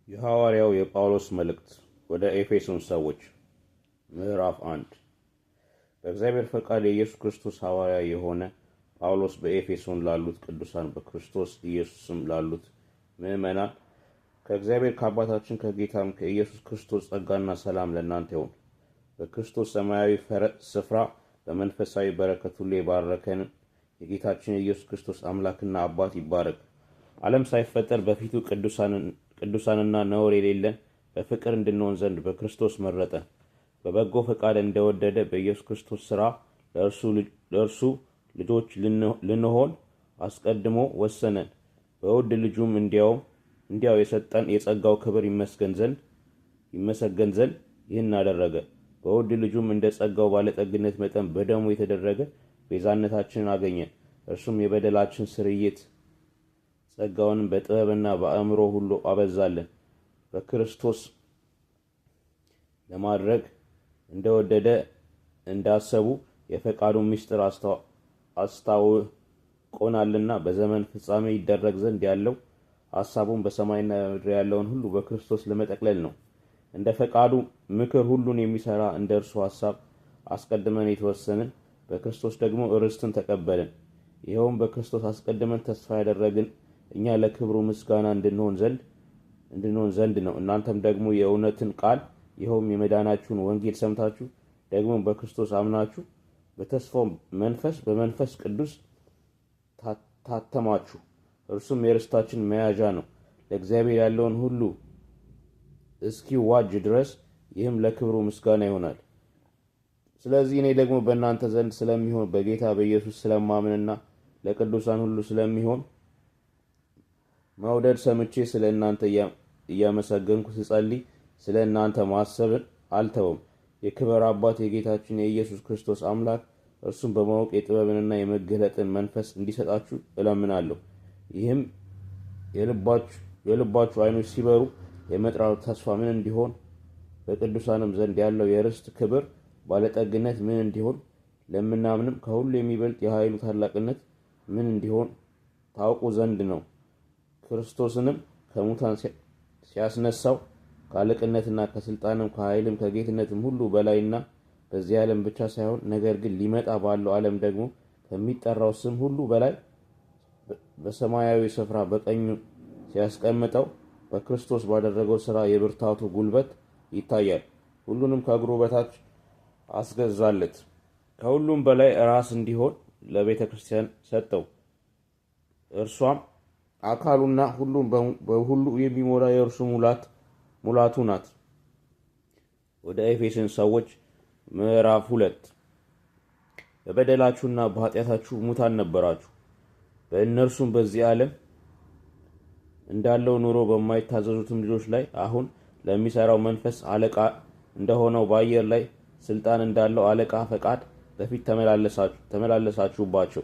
የሐዋርያው የጳውሎስ መልእክት ወደ ኤፌሶን ሰዎች ምዕራፍ 1 በእግዚአብሔር ፈቃድ የኢየሱስ ክርስቶስ ሐዋርያ የሆነ ጳውሎስ በኤፌሶን ላሉት ቅዱሳን በክርስቶስ ኢየሱስም ላሉት ምዕመናን ከእግዚአብሔር ከአባታችን ከጌታም ከኢየሱስ ክርስቶስ ጸጋና ሰላም ለእናንተ ይሁን። በክርስቶስ ሰማያዊ ስፍራ በመንፈሳዊ በረከት ሁሉ የባረከን የጌታችን የኢየሱስ ክርስቶስ አምላክና አባት ይባረክ። ዓለም ሳይፈጠር በፊቱ ቅዱሳንና ነውር የሌለን በፍቅር እንድንሆን ዘንድ በክርስቶስ መረጠን። በበጎ ፈቃድ እንደወደደ በኢየሱስ ክርስቶስ ሥራ ለእርሱ ልጆች ልንሆን አስቀድሞ ወሰነን። በውድ ልጁም እንዲያው የሰጠን የጸጋው ክብር ይመሰገን ዘንድ ይህን አደረገ። በውድ ልጁም እንደ ጸጋው ባለጠግነት መጠን በደሙ የተደረገ ቤዛነታችንን አገኘን። እርሱም የበደላችን ስርየት ጸጋውንም በጥበብና በአእምሮ ሁሉ አበዛለን። በክርስቶስ ለማድረግ እንደወደደ እንዳሰቡ የፈቃዱን ምስጢር አስታውቆናልና በዘመን ፍጻሜ ይደረግ ዘንድ ያለው ሐሳቡን በሰማይና በምድር ያለውን ሁሉ በክርስቶስ ለመጠቅለል ነው። እንደ ፈቃዱ ምክር ሁሉን የሚሰራ እንደ እርሱ ሐሳብ አስቀድመን የተወሰንን በክርስቶስ ደግሞ ርስትን ተቀበልን። ይኸውም በክርስቶስ አስቀድመን ተስፋ ያደረግን እኛ ለክብሩ ምስጋና እንድንሆን ዘንድ ነው። እናንተም ደግሞ የእውነትን ቃል ይኸውም የመዳናችሁን ወንጌል ሰምታችሁ ደግሞ በክርስቶስ አምናችሁ በተስፋው መንፈስ በመንፈስ ቅዱስ ታተማችሁ። እርሱም የርስታችን መያዣ ነው ለእግዚአብሔር ያለውን ሁሉ እስኪዋጅ ድረስ። ይህም ለክብሩ ምስጋና ይሆናል። ስለዚህ እኔ ደግሞ በእናንተ ዘንድ ስለሚሆን በጌታ በኢየሱስ ስለማምንና ለቅዱሳን ሁሉ ስለሚሆን መውደድ ሰምቼ ስለ እናንተ እያመሰገንኩ ስጸልይ ስለ እናንተ ማሰብን አልተውም። የክብር አባት የጌታችን የኢየሱስ ክርስቶስ አምላክ እርሱም በማወቅ የጥበብንና የመገለጥን መንፈስ እንዲሰጣችሁ እለምናለሁ። ይህም የልባችሁ ዓይኖች ሲበሩ የመጥራቱ ተስፋ ምን እንዲሆን በቅዱሳንም ዘንድ ያለው የርስት ክብር ባለጠግነት ምን እንዲሆን ለምናምንም ከሁሉ የሚበልጥ የኃይሉ ታላቅነት ምን እንዲሆን ታውቁ ዘንድ ነው። ክርስቶስንም ከሙታን ሲያስነሳው ከአለቅነትና ከስልጣንም ከኃይልም ከጌትነትም ሁሉ በላይና በዚህ ዓለም ብቻ ሳይሆን ነገር ግን ሊመጣ ባለው ዓለም ደግሞ ከሚጠራው ስም ሁሉ በላይ በሰማያዊ ስፍራ በቀኙ ሲያስቀምጠው በክርስቶስ ባደረገው ሥራ የብርታቱ ጉልበት ይታያል። ሁሉንም ከእግሩ በታች አስገዛለት። ከሁሉም በላይ ራስ እንዲሆን ለቤተ ክርስቲያን ሰጠው። እርሷም አካሉና ሁሉም በሁሉ የሚሞላ የእርሱ ሙላቱ ናት። ወደ ኤፌሶን ሰዎች ምዕራፍ 2 በበደላችሁና በኃጢአታችሁ ሙታን ነበራችሁ። በእነርሱም በዚህ ዓለም እንዳለው ኑሮ በማይታዘዙትም ልጆች ላይ አሁን ለሚሰራው መንፈስ አለቃ እንደሆነው በአየር ላይ ስልጣን እንዳለው አለቃ ፈቃድ በፊት ተመላለሳችሁባቸው።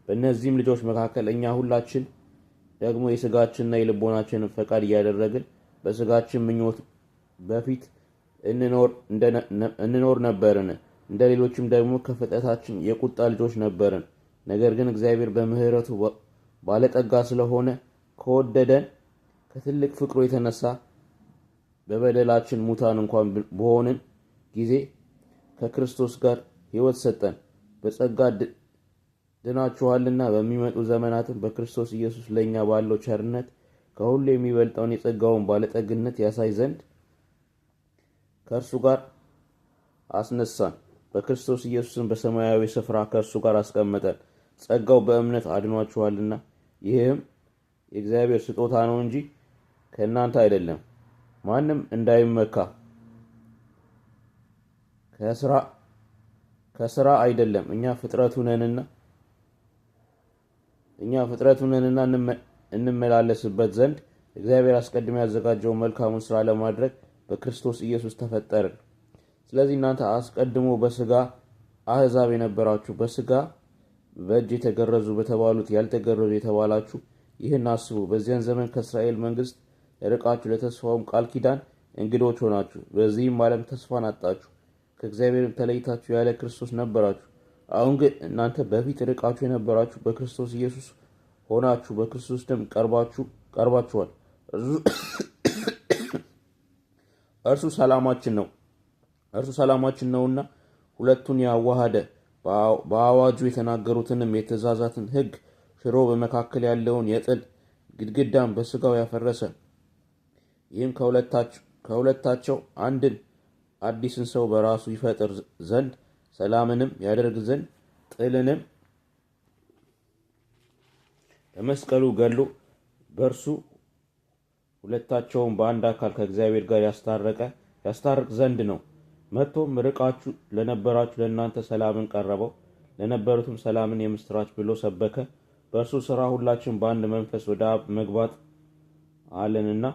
በእነዚህም ልጆች መካከል እኛ ሁላችን ደግሞ የሥጋችንና የልቦናችንን ፈቃድ እያደረግን በሥጋችን ምኞት በፊት እንኖር ነበርን። እንደ ሌሎችም ደግሞ ከፍጥረታችን የቁጣ ልጆች ነበርን። ነገር ግን እግዚአብሔር በምሕረቱ ባለጠጋ ስለሆነ ከወደደን ከትልቅ ፍቅሩ የተነሳ በበደላችን ሙታን እንኳን በሆንን ጊዜ ከክርስቶስ ጋር ሕይወት ሰጠን። በጸጋ ድናችኋልና በሚመጡ ዘመናትም በክርስቶስ ኢየሱስ ለእኛ ባለው ቸርነት ከሁሉ የሚበልጠውን የጸጋውን ባለጠግነት ያሳይ ዘንድ ከእርሱ ጋር አስነሳን። በክርስቶስ ኢየሱስን በሰማያዊ ስፍራ ከእርሱ ጋር አስቀመጠን። ጸጋው በእምነት አድኗችኋልና ይህም የእግዚአብሔር ስጦታ ነው እንጂ ከእናንተ አይደለም፣ ማንም እንዳይመካ። ከሥራ አይደለም። እኛ ፍጥረቱ ነንና እንመላለስበት ዘንድ እግዚአብሔር አስቀድሞ ያዘጋጀውን መልካሙን ሥራ ለማድረግ በክርስቶስ ኢየሱስ ተፈጠርን። ስለዚህ እናንተ አስቀድሞ በሥጋ አሕዛብ የነበራችሁ፣ በሥጋ በእጅ የተገረዙ በተባሉት ያልተገረዙ የተባላችሁ ይህን አስቡ። በዚያን ዘመን ከእስራኤል መንግሥት ርቃችሁ ለተስፋውም ቃል ኪዳን እንግዶች ሆናችሁ፣ በዚህም ዓለም ተስፋን አጣችሁ። ከእግዚአብሔርም ተለይታችሁ ያለ ክርስቶስ ነበራችሁ። አሁን ግን እናንተ በፊት ርቃችሁ የነበራችሁ በክርስቶስ ኢየሱስ ሆናችሁ በክርስቶስ ደም ቀርባችኋል። እርሱ ሰላማችን ነውና ሁለቱን ያዋሃደ በአዋጁ የተናገሩትንም የትእዛዛትን ሕግ ሽሮ በመካከል ያለውን የጥል ግድግዳን በሥጋው ያፈረሰ፣ ይህም ከሁለታቸው አንድን አዲስን ሰው በራሱ ይፈጥር ዘንድ ሰላምንም ያደርግ ዘንድ ጥልንም በመስቀሉ ገድሎ በእርሱ ሁለታቸውን በአንድ አካል ከእግዚአብሔር ጋር ያስታርቅ ዘንድ ነው። መጥቶም ርቃችሁ ለነበራችሁ ለእናንተ ሰላምን ቀረበው፣ ለነበሩትም ሰላምን የምስራች ብሎ ሰበከ። በእርሱ ሥራ ሁላችን በአንድ መንፈስ ወደ አብ መግባት አለንና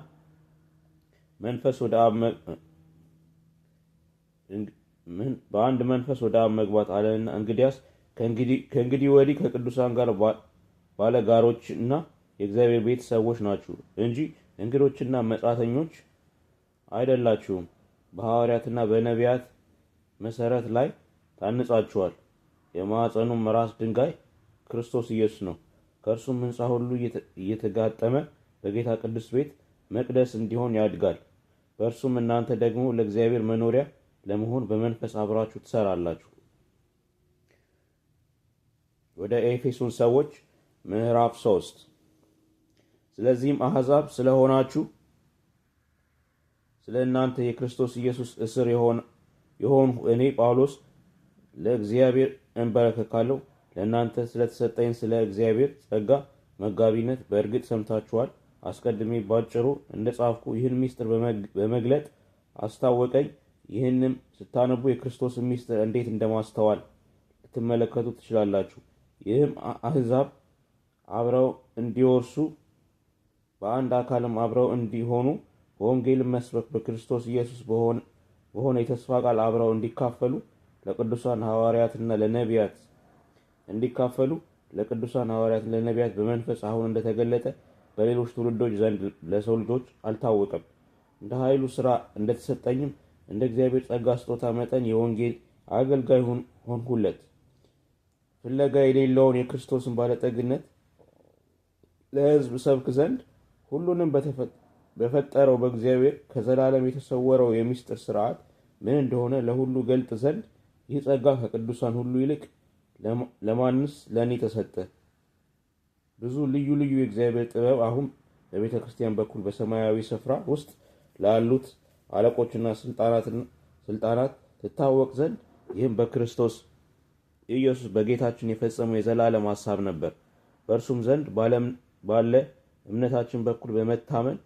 በአንድ መንፈስ ወደ አብ መግባት አለንና እንግዲያስ ከእንግዲህ ወዲህ ከቅዱሳን ጋር ባለጋሮችና የእግዚአብሔር ቤት ሰዎች ናችሁ እንጂ እንግዶችና መጻተኞች አይደላችሁም። በሐዋርያትና በነቢያት መሰረት ላይ ታንጻችኋል። የማዕፀኑም ራስ ድንጋይ ክርስቶስ ኢየሱስ ነው። ከእርሱም ሕንፃ ሁሉ እየተጋጠመ በጌታ ቅዱስ ቤት መቅደስ እንዲሆን ያድጋል። በእርሱም እናንተ ደግሞ ለእግዚአብሔር መኖሪያ ለመሆን በመንፈስ አብራችሁ ትሰራላችሁ። ወደ ኤፌሶን ሰዎች ምዕራፍ 3 ስለዚህም አሕዛብ ስለሆናችሁ ስለ እናንተ የክርስቶስ ኢየሱስ እስር የሆንሁ እኔ ጳውሎስ ለእግዚአብሔር እንበረከካለሁ። ለእናንተ ስለተሰጠኝ ስለ እግዚአብሔር ጸጋ መጋቢነት በእርግጥ ሰምታችኋል። አስቀድሜ ባጭሩ እንደ ጻፍኩ ይህን ምስጢር በመግለጥ አስታወቀኝ። ይህንም ስታነቡ የክርስቶስን ምስጢር እንዴት እንደማስተዋል ልትመለከቱ ትችላላችሁ። ይህም አሕዛብ አብረው እንዲወርሱ በአንድ አካልም አብረው እንዲሆኑ በወንጌል መስበክ በክርስቶስ ኢየሱስ በሆነ የተስፋ ቃል አብረው እንዲካፈሉ ለቅዱሳን ሐዋርያትና ለነቢያት በመንፈስ አሁን እንደተገለጠ በሌሎች ትውልዶች ዘንድ ለሰው ልጆች አልታወቀም። እንደ ኃይሉ ሥራ እንደተሰጠኝም እንደ እግዚአብሔር ጸጋ ስጦታ መጠን የወንጌል አገልጋይ ሆንሁለት። ፍለጋ የሌለውን የክርስቶስን ባለጠግነት ለሕዝብ ሰብክ ዘንድ ሁሉንም በፈጠረው በእግዚአብሔር ከዘላለም የተሰወረው የምስጢር ሥርዓት ምን እንደሆነ ለሁሉ ገልጥ ዘንድ ይህ ጸጋ ከቅዱሳን ሁሉ ይልቅ ለማንስ ለእኔ ተሰጠ። ብዙ ልዩ ልዩ የእግዚአብሔር ጥበብ አሁን በቤተ ክርስቲያን በኩል በሰማያዊ ስፍራ ውስጥ ላሉት አለቆችና ስልጣናት ትታወቅ ዘንድ ይህም በክርስቶስ ኢየሱስ በጌታችን የፈጸመው የዘላለም ሐሳብ ነበር። በእርሱም ዘንድ ባለ እምነታችን በኩል በመታመን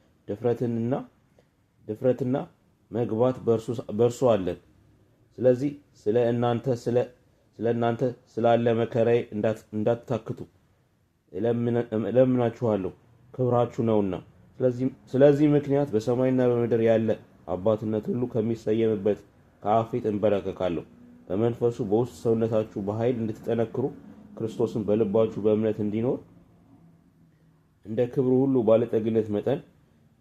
ድፍረትና መግባት በእርሱ አለን። ስለዚህ ስለ እናንተ ስላለ መከራዬ እንዳትታክቱ እለምናችኋለሁ፣ ክብራችሁ ነውና። ስለዚህ ምክንያት በሰማይና በምድር ያለ አባትነት ሁሉ ከሚሰየምበት ከአብ ፊት እንበረከካለሁ። በመንፈሱ በውስጥ ሰውነታችሁ በኃይል እንድትጠነክሩ ክርስቶስን በልባችሁ በእምነት እንዲኖር እንደ ክብሩ ሁሉ ባለጠግነት መጠን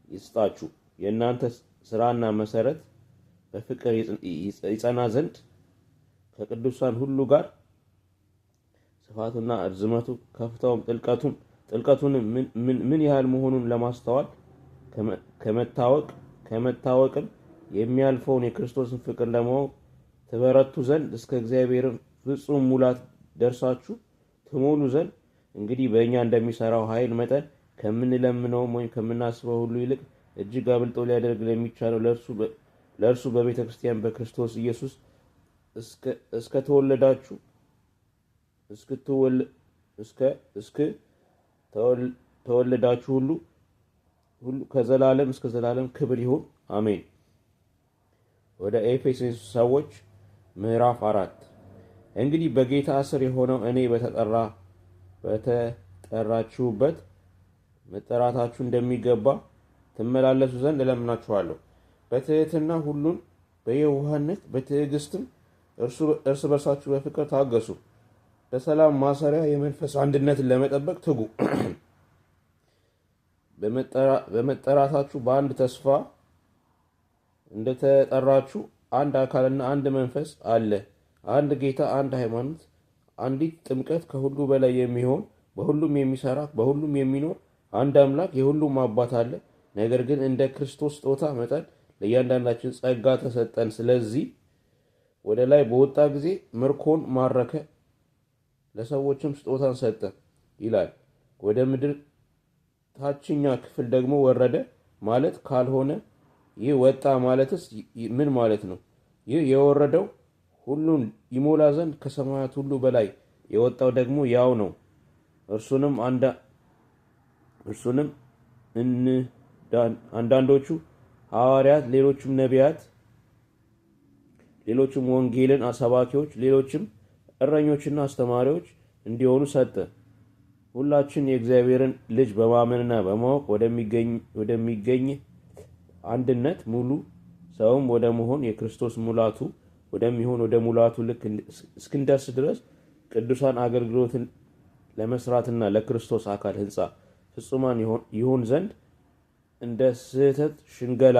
ይስጣችሁ። የእናንተ ሥራና መሰረት በፍቅር ይጸና ዘንድ ከቅዱሳን ሁሉ ጋር ስፋቱና ርዝመቱ ከፍታውም ጥልቀቱን ምን ያህል መሆኑን ለማስተዋል ከመታወቅም የሚያልፈውን የክርስቶስን ፍቅር ለማወቅ ትበረቱ ዘንድ እስከ እግዚአብሔር ፍጹም ሙላት ደርሳችሁ ትሞሉ ዘንድ እንግዲህ በእኛ እንደሚሰራው ኃይል መጠን ከምንለምነውም ወይም ከምናስበው ሁሉ ይልቅ እጅግ አብልጦ ሊያደርግ ለሚቻለው ለእርሱ በቤተ ክርስቲያን በክርስቶስ ኢየሱስ ተወለዳችሁ ሁሉ ከዘላለም እስከ ዘላለም ክብር ይሁን፣ አሜን። ወደ ኤፌሶን ሰዎች ምዕራፍ 4 እንግዲህ በጌታ ስር የሆነው እኔ በተጠራችሁበት መጠራታችሁ እንደሚገባ ትመላለሱ ዘንድ እለምናችኋለሁ። በትሕትና ሁሉን በየዋህነት በትዕግስትም እርስ በርሳችሁ በፍቅር ታገሱ። በሰላም ማሰሪያ የመንፈስ አንድነትን ለመጠበቅ ትጉ። በመጠራታችሁ በአንድ ተስፋ እንደተጠራችሁ አንድ አካልና አንድ መንፈስ አለ። አንድ ጌታ፣ አንድ ሃይማኖት፣ አንዲት ጥምቀት፣ ከሁሉ በላይ የሚሆን በሁሉም የሚሰራ በሁሉም የሚኖር አንድ አምላክ የሁሉም አባት አለ። ነገር ግን እንደ ክርስቶስ ስጦታ መጠን ለእያንዳንዳችን ጸጋ ተሰጠን። ስለዚህ ወደ ላይ በወጣ ጊዜ ምርኮን ማረከ፣ ለሰዎችም ስጦታን ሰጠ ይላል። ወደ ምድር ታችኛ ክፍል ደግሞ ወረደ ማለት ካልሆነ ይህ ወጣ ማለትስ ምን ማለት ነው? ይህ የወረደው ሁሉን ይሞላ ዘንድ ከሰማያት ሁሉ በላይ የወጣው ደግሞ ያው ነው። እርሱንም አንዳንዶቹ ሐዋርያት፣ ሌሎችም ነቢያት፣ ሌሎችም ወንጌልን ሰባኪዎች፣ ሌሎችም እረኞችና አስተማሪዎች እንዲሆኑ ሰጠ። ሁላችን የእግዚአብሔርን ልጅ በማመንና በማወቅ ወደሚገኝ አንድነት ሙሉ ሰውም ወደ መሆን የክርስቶስ ሙላቱ ወደሚሆን ወደ ሙላቱ ልክ እስክንደርስ ድረስ ቅዱሳን አገልግሎትን ለመስራትና ለክርስቶስ አካል ሕንጻ ፍጹማን ይሆን ዘንድ እንደ ስህተት ሽንገላ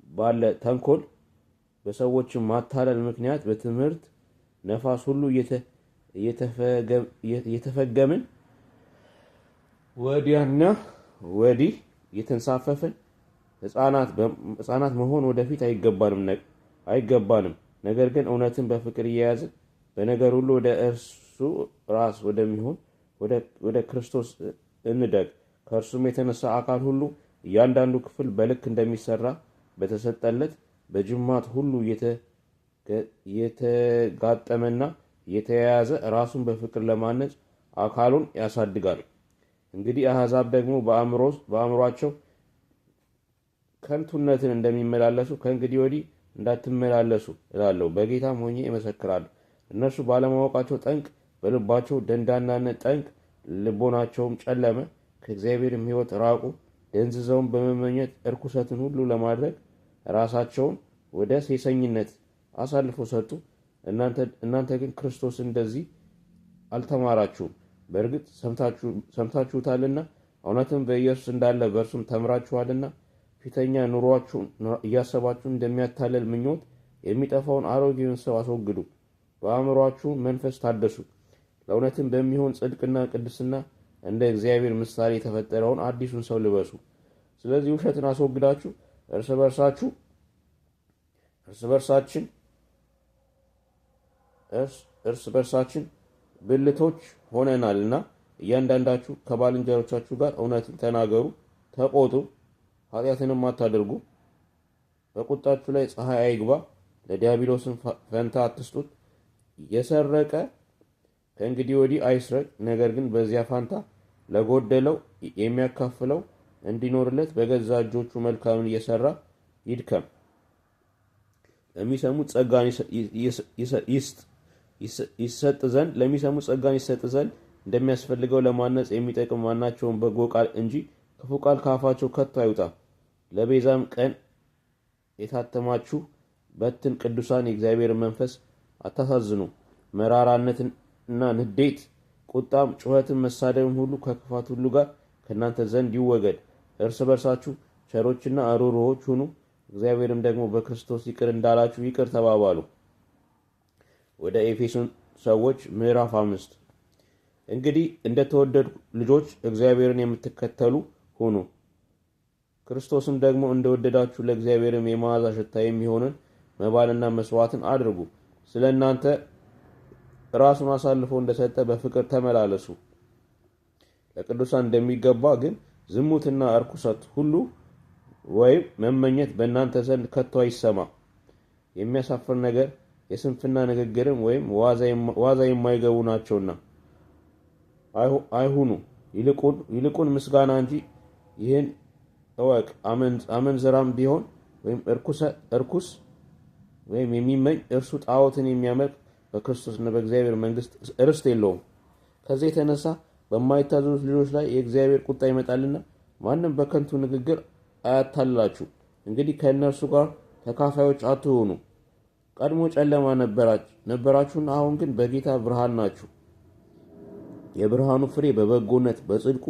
ባለ ተንኮል በሰዎችም ማታለል ምክንያት በትምህርት ነፋስ ሁሉ እየተፈገምን ወዲያና ወዲህ የተንሳፈፍን ሕፃናት መሆን ወደፊት አይገባንም። ነገር ግን እውነትን በፍቅር እየያዝን በነገር ሁሉ ወደ እርሱ ራስ ወደሚሆን ወደ ክርስቶስ እንደግ። ከእርሱም የተነሳ አካል ሁሉ እያንዳንዱ ክፍል በልክ እንደሚሰራ በተሰጠለት በጅማት ሁሉ የተጋጠመና የተያያዘ ራሱን በፍቅር ለማነጽ አካሉን ያሳድጋል። እንግዲህ አሕዛብ ደግሞ በአእምሯቸው ከንቱነትን እንደሚመላለሱ ከእንግዲህ ወዲህ እንዳትመላለሱ እላለሁ፣ በጌታም ሆኜ እመሰክራለሁ። እነርሱ ባለማወቃቸው ጠንቅ፣ በልባቸው ደንዳናነት ጠንቅ፣ ልቦናቸውም ጨለመ፣ ከእግዚአብሔርም ሕይወት ራቁ። ደንዝዘውን በመመኘት እርኩሰትን ሁሉ ለማድረግ ራሳቸውን ወደ ሴሰኝነት አሳልፎ ሰጡ። እናንተ ግን ክርስቶስ እንደዚህ አልተማራችሁም። በእርግጥ ሰምታችሁታልና እውነትም በኢየሱስ እንዳለ በእርሱም ተምራችኋልና። ፊተኛ ኑሯችሁን እያሰባችሁ እንደሚያታለል ምኞት የሚጠፋውን አሮጌውን ሰው አስወግዱ፣ በአእምሯችሁ መንፈስ ታደሱ፣ ለእውነትም በሚሆን ጽድቅና ቅድስና እንደ እግዚአብሔር ምሳሌ የተፈጠረውን አዲሱን ሰው ልበሱ። ስለዚህ ውሸትን አስወግዳችሁ እርስ በርሳችን ብልቶች ሆነናልና እያንዳንዳችሁ ከባልንጀሮቻችሁ ጋር እውነትን ተናገሩ፣ ተቆጡ፣ ኃጢአትንም አታድርጉ። በቁጣችሁ ላይ ፀሐይ አይግባ፣ ለዲያብሎስን ፈንታ አትስጡት። የሰረቀ ከእንግዲህ ወዲህ አይስረቅ፣ ነገር ግን በዚያ ፋንታ ለጎደለው የሚያካፍለው እንዲኖርለት በገዛ እጆቹ መልካምን እየሰራ ይድከም። ለሚሰሙት ጸጋን ይሰጥ ዘንድ እንደሚያስፈልገው ለማነጽ የሚጠቅም ማናቸውን በጎ ቃል እንጂ ክፉ ቃል ከአፋቸው ከቶ አይውጣ። ለቤዛም ቀን የታተማችሁ በትን ቅዱሳን የእግዚአብሔር መንፈስ አታሳዝኑ። መራራነትና ንዴት፣ ቁጣም፣ ጩኸትም፣ መሳደብም ሁሉ ከክፋት ሁሉ ጋር ከእናንተ ዘንድ ይወገድ። እርስ በርሳችሁ ቸሮችና ሩህሩሆች ሁኑ፣ እግዚአብሔርም ደግሞ በክርስቶስ ይቅር እንዳላችሁ ይቅር ተባባሉ። ወደ ኤፌሶን ሰዎች ምዕራፍ 5። እንግዲህ እንደተወደዱ ልጆች እግዚአብሔርን የምትከተሉ ሁኑ፣ ክርስቶስም ደግሞ እንደወደዳችሁ ለእግዚአብሔርም የመዓዛ ሽታ የሚሆንን መባንና መስዋዕትን አድርጉ። ስለ እናንተ ራሱን አሳልፎ እንደሰጠ በፍቅር ተመላለሱ። ለቅዱሳን እንደሚገባ ግን ዝሙትና እርኩሰት ሁሉ ወይም መመኘት በእናንተ ዘንድ ከቶ አይሰማ። የሚያሳፍር ነገር የስንፍና ንግግርም ወይም ዋዛ የማይገቡ ናቸውና አይሁኑ። ይልቁን ምስጋና እንጂ። ይህን እወቅ፣ አመንዝራም ቢሆን ወይም እርኩስ ወይም የሚመኝ እርሱ ጣዖትን የሚያመልክ በክርስቶስና በእግዚአብሔር መንግሥት ርስት የለውም። ከዚህ የተነሳ በማይታዘዙት ልጆች ላይ የእግዚአብሔር ቁጣ ይመጣልና ማንም በከንቱ ንግግር አያታልላችሁ። እንግዲህ ከእነርሱ ጋር ተካፋዮች አትሆኑ። ቀድሞ ጨለማ ነበራችሁና አሁን ግን በጌታ ብርሃን ናችሁ። የብርሃኑ ፍሬ በበጎነት በጽድቁ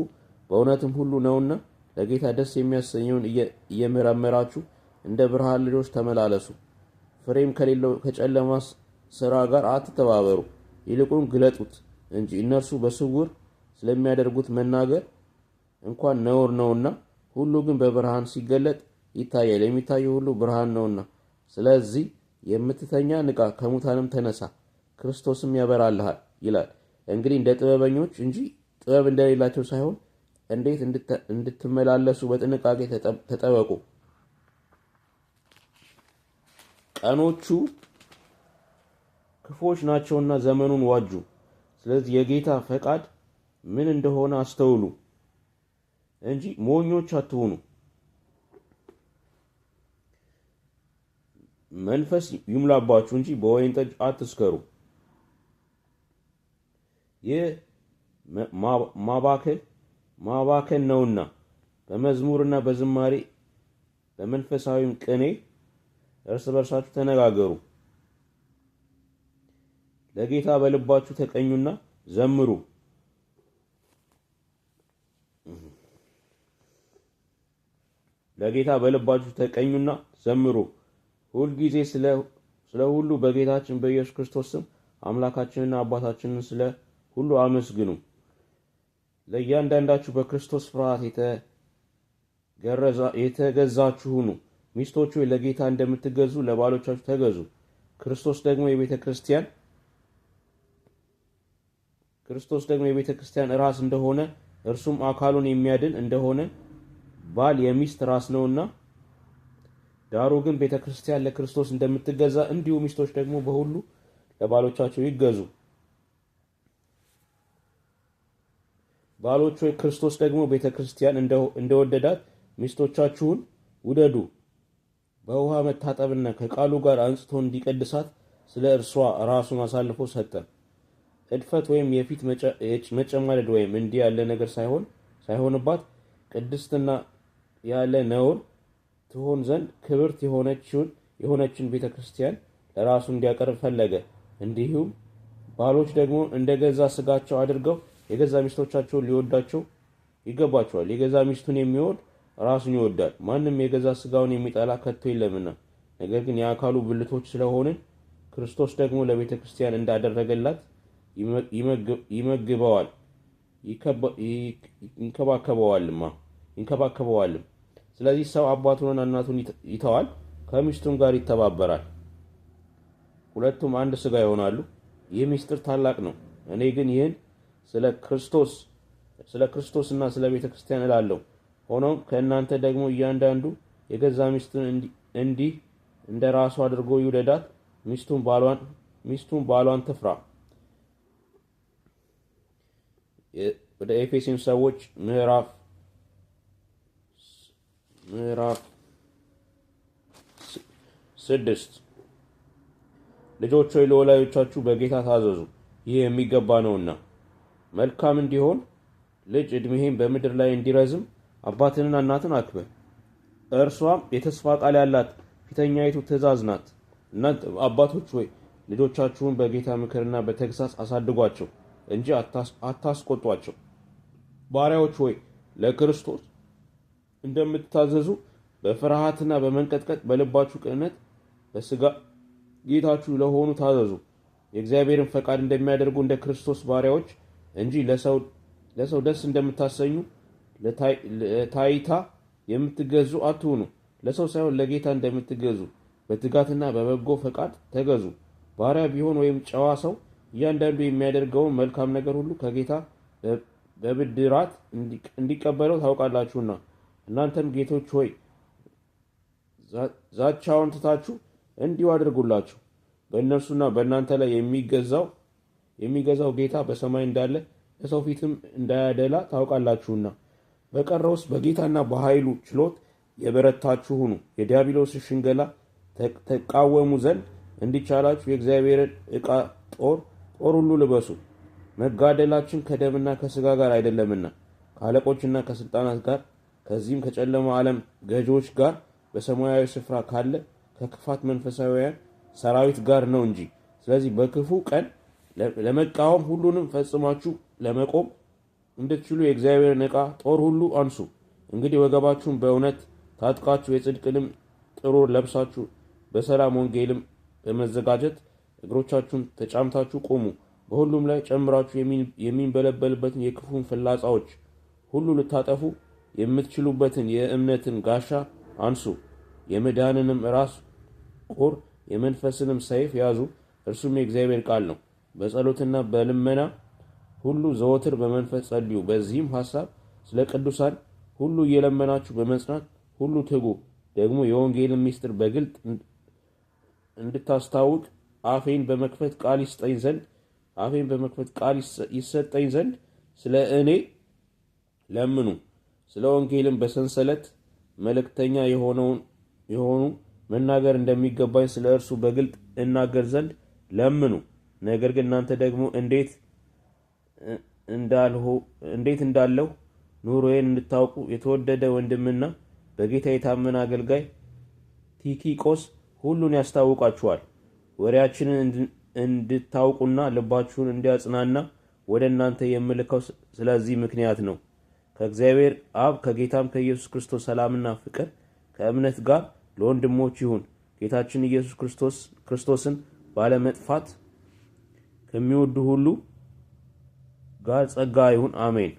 በእውነትም ሁሉ ነውና ለጌታ ደስ የሚያሰኘውን እየመረመራችሁ እንደ ብርሃን ልጆች ተመላለሱ። ፍሬም ከሌለው ከጨለማ ስራ ጋር አትተባበሩ፣ ይልቁን ግለጡት እንጂ። እነርሱ በስውር ስለሚያደርጉት መናገር እንኳን ነውር ነውና፣ ሁሉ ግን በብርሃን ሲገለጥ ይታያል፣ የሚታየው ሁሉ ብርሃን ነውና። ስለዚህ የምትተኛ ንቃ፣ ከሙታንም ተነሳ፣ ክርስቶስም ያበራልሃል ይላል። እንግዲህ እንደ ጥበበኞች እንጂ ጥበብ እንደሌላቸው ሳይሆን እንዴት እንድትመላለሱ በጥንቃቄ ተጠበቁ። ቀኖቹ ክፉዎች ናቸውና ዘመኑን ዋጁ። ስለዚህ የጌታ ፈቃድ ምን እንደሆነ አስተውሉ እንጂ ሞኞች አትሁኑ። መንፈስ ይሙላባችሁ እንጂ በወይን ጠጅ አትስከሩ። ይህ ማባከን ነውና በመዝሙርና በዝማሬ በመንፈሳዊም ቅኔ እርስ በርሳችሁ ተነጋገሩ። ለጌታ በልባችሁ ተቀኙና ዘምሩ። ለጌታ በልባችሁ ተቀኙና ዘምሩ። ሁልጊዜ ስለ ሁሉ በጌታችን በኢየሱስ ክርስቶስ ስም አምላካችንና አባታችንን ስለ ሁሉ አመስግኑ። ለእያንዳንዳችሁ በክርስቶስ ፍርሃት የተገዛችሁ ሁኑ። ሚስቶች ሆይ ለጌታ እንደምትገዙ ለባሎቻችሁ ተገዙ። ክርስቶስ ደግሞ የቤተ ክርስቲያን ራስ እንደሆነ እርሱም አካሉን የሚያድን እንደሆነ ባል የሚስት ራስ ነውና፣ ዳሩ ግን ቤተ ክርስቲያን ለክርስቶስ እንደምትገዛ እንዲሁ ሚስቶች ደግሞ በሁሉ ለባሎቻቸው ይገዙ። ባሎች ሆይ ክርስቶስ ደግሞ ቤተ ክርስቲያን እንደወደዳት ሚስቶቻችሁን ውደዱ። በውሃ መታጠብና ከቃሉ ጋር አንጽቶ እንዲቀድሳት ስለ እርሷ ራሱን አሳልፎ ሰጠ። እድፈት ወይም የፊት መጨማደድ ወይም እንዲህ ያለ ነገር ሳይሆንባት ቅድስትና ያለ ነውር ትሆን ዘንድ ክብርት የሆነችን ቤተ ክርስቲያን ለራሱ እንዲያቀርብ ፈለገ። እንዲሁም ባሎች ደግሞ እንደገዛ ስጋቸው አድርገው የገዛ ሚስቶቻቸውን ሊወዳቸው ይገባቸዋል። የገዛ ሚስቱን የሚወድ ራሱን ይወዳል። ማንም የገዛ ስጋውን የሚጠላ ከቶ የለምና፣ ነገር ግን የአካሉ ብልቶች ስለሆንን ክርስቶስ ደግሞ ለቤተ ክርስቲያን እንዳደረገላት ይመግበዋል ይንከባከበዋልም። ስለዚህ ሰው አባቱንና እናቱን ይተዋል፣ ከሚስቱም ጋር ይተባበራል፣ ሁለቱም አንድ ስጋ ይሆናሉ። ይህ ምስጢር ታላቅ ነው። እኔ ግን ይህን ስለ ክርስቶስና ስለ ቤተ ክርስቲያን እላለሁ። ሆኖም ከእናንተ ደግሞ እያንዳንዱ የገዛ ሚስቱን እንዲህ እንደ ራሱ አድርጎ ይውደዳት፣ ሚስቱን ባሏን ትፍራ። ወደ ኤፌሶን ሰዎች ምዕራፍ 6 ልጆች ሆይ ለወላጆቻችሁ በጌታ ታዘዙ፣ ይህ የሚገባ ነውና። መልካም እንዲሆን ልጅ ዕድሜህን በምድር ላይ እንዲረዝም አባትንና እናትን አክብር። እርሷም የተስፋ ቃል ያላት ፊተኛይቱ ትእዛዝ ናት። እናንተ አባቶች ሆይ ልጆቻችሁን በጌታ ምክርና በተግሳጽ አሳድጓቸው እንጂ አታስቆጧቸው። ባሪያዎች ሆይ ለክርስቶስ እንደምትታዘዙ በፍርሃትና በመንቀጥቀጥ በልባችሁ ቅንነት በስጋ ጌታችሁ ለሆኑ ታዘዙ። የእግዚአብሔርን ፈቃድ እንደሚያደርጉ እንደ ክርስቶስ ባሪያዎች እንጂ ለሰው ደስ እንደምታሰኙ ለታይታ የምትገዙ አትሁኑ። ለሰው ሳይሆን ለጌታ እንደምትገዙ በትጋትና በበጎ ፈቃድ ተገዙ። ባሪያ ቢሆን ወይም ጨዋ ሰው እያንዳንዱ የሚያደርገውን መልካም ነገር ሁሉ ከጌታ በብድራት እንዲቀበለው ታውቃላችሁና። እናንተም ጌቶች ሆይ ዛቻውን ትታችሁ እንዲሁ አድርጉላችሁ። በእነርሱና በእናንተ ላይ የሚገዛው ጌታ በሰማይ እንዳለ ለሰው ፊትም እንዳያደላ ታውቃላችሁና። በቀረውስ በጌታና በኃይሉ ችሎት የበረታችሁ ሁኑ። የዲያብሎስ ሽንገላ ተቃወሙ ዘንድ እንዲቻላችሁ የእግዚአብሔርን ዕቃ ጦር ሁሉ ልበሱ። መጋደላችን ከደምና ከስጋ ጋር አይደለምና ከአለቆችና ከስልጣናት ጋር ከዚህም ከጨለማ ዓለም ገዢዎች ጋር በሰማያዊ ስፍራ ካለ ከክፋት መንፈሳዊያን ሰራዊት ጋር ነው እንጂ። ስለዚህ በክፉ ቀን ለመቃወም ሁሉንም ፈጽማችሁ ለመቆም እንድትችሉ የእግዚአብሔርን ዕቃ ጦር ሁሉ አንሱ። እንግዲህ ወገባችሁን በእውነት ታጥቃችሁ የጽድቅንም ጥሩር ለብሳችሁ በሰላም ወንጌልም በመዘጋጀት እግሮቻችሁን ተጫምታችሁ ቆሙ። በሁሉም ላይ ጨምራችሁ የሚንበለበልበትን የክፉን ፍላጻዎች ሁሉ ልታጠፉ የምትችሉበትን የእምነትን ጋሻ አንሱ፣ የመዳንንም ራስ ቁር የመንፈስንም ሰይፍ ያዙ፣ እርሱም የእግዚአብሔር ቃል ነው። በጸሎትና በልመና ሁሉ ዘወትር በመንፈስ ጸልዩ። በዚህም ሐሳብ ስለ ቅዱሳን ሁሉ እየለመናችሁ በመጽናት ሁሉ ትጉ። ደግሞ የወንጌልን ምስጢር በግልጥ እንድታስታውቅ አፌን በመክፈት ቃል ይሰጠኝ ዘንድ ስለ እኔ ለምኑ። ስለ ወንጌልም በሰንሰለት መልእክተኛ የሆኑ መናገር እንደሚገባኝ ስለ እርሱ በግልጥ እናገር ዘንድ ለምኑ። ነገር ግን እናንተ ደግሞ እንዴት እንዳለሁ ኑሮዬን እንድታውቁ የተወደደ ወንድምና በጌታ የታመነ አገልጋይ ቲኪቆስ ሁሉን ያስታውቃችኋል። ወሬያችንን እንድታውቁና ልባችሁን እንዲያጽናና ወደ እናንተ የምልከው ስለዚህ ምክንያት ነው። ከእግዚአብሔር አብ ከጌታም ከኢየሱስ ክርስቶስ ሰላምና ፍቅር ከእምነት ጋር ለወንድሞች ይሁን። ጌታችን ኢየሱስ ክርስቶስን ባለመጥፋት ከሚወዱ ሁሉ ጋር ጸጋ ይሁን። አሜን።